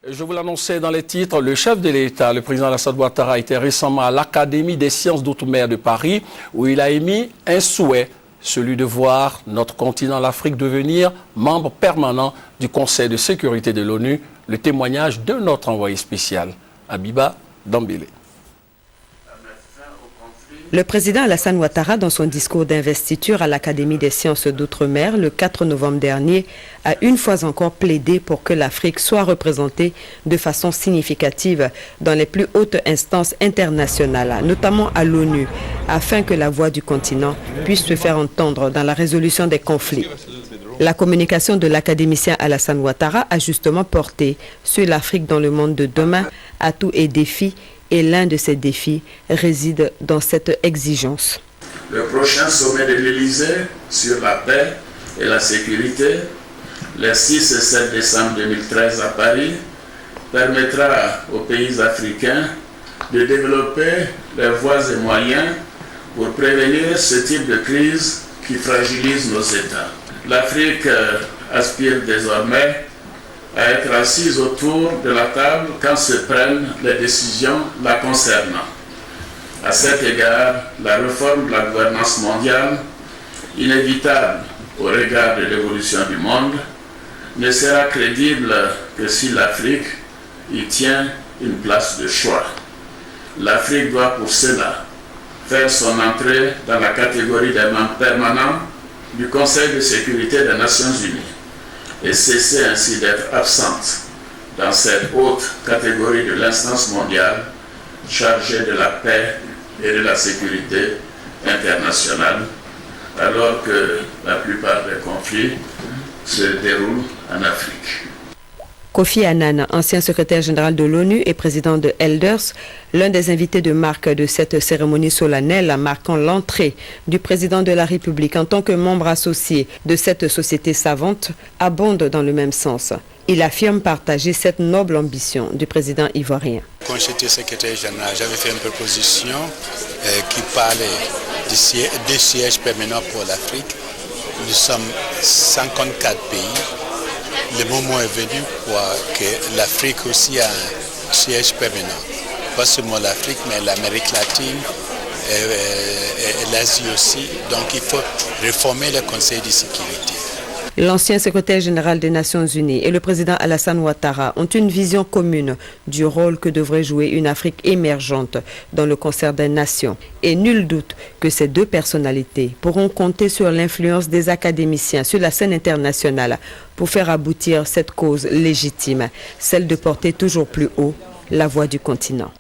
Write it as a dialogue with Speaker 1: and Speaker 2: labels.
Speaker 1: Je vous l'annonçais dans les titres, le chef de l'État, le président Alassane Ouattara, était récemment à l'Académie des sciences d'outre-mer de Paris, où il a émis un souhait, celui de voir notre continent, l'Afrique, devenir membre permanent du Conseil de sécurité de l'ONU, le témoignage de notre envoyé spécial, Abiba Dambélé.
Speaker 2: Le président Alassane Ouattara, dans son discours d'investiture à l'Académie des sciences d'outre-mer le 4 novembre dernier, a une fois encore plaidé pour que l'Afrique soit représentée de façon significative dans les plus hautes instances internationales, notamment à l'ONU, afin que la voix du continent puisse se faire entendre dans la résolution des conflits. La communication de l'académicien Alassane Ouattara a justement porté sur l'Afrique dans le monde de demain, atouts et défis. Et l'un de ces défis réside dans cette exigence.
Speaker 3: Le prochain sommet de l'Élysée sur la paix et la sécurité, les 6 et 7 décembre 2013 à Paris, permettra aux pays africains de développer les voies et moyens pour prévenir ce type de crise qui fragilise nos États. L'Afrique aspire désormais à être assise autour de la table quand se prennent les décisions la concernant. À cet égard, la réforme de la gouvernance mondiale, inévitable au regard de l'évolution du monde, ne sera crédible que si l'Afrique y tient une place de choix. L'Afrique doit pour cela faire son entrée dans la catégorie des membres permanents du Conseil de sécurité des Nations Unies et cesser ainsi d'être absente dans cette haute catégorie de l'instance mondiale chargée de la paix et de la sécurité internationale, alors que la plupart des conflits se déroulent en Afrique.
Speaker 2: Kofi Annan, ancien secrétaire général de l'ONU et président de Elders, l'un des invités de marque de cette cérémonie solennelle marquant l'entrée du président de la République en tant que membre associé de cette société savante, abonde dans le même sens. Il affirme partager cette noble ambition du président ivoirien.
Speaker 4: Quand j'étais secrétaire général, j'avais fait une proposition qui parlait des sièges permanents pour l'Afrique. Nous sommes 54 pays. Le moment est venu pour que l'Afrique aussi a un siège permanent. Pas seulement l'Afrique, mais l'Amérique latine et l'Asie aussi. Donc il faut réformer le Conseil de sécurité.
Speaker 2: L'ancien secrétaire général des Nations Unies et le président Alassane Ouattara ont une vision commune du rôle que devrait jouer une Afrique émergente dans le concert des nations. Et nul doute que ces deux personnalités pourront compter sur l'influence des académiciens sur la scène internationale pour faire aboutir cette cause légitime, celle de porter toujours plus haut la voix du continent.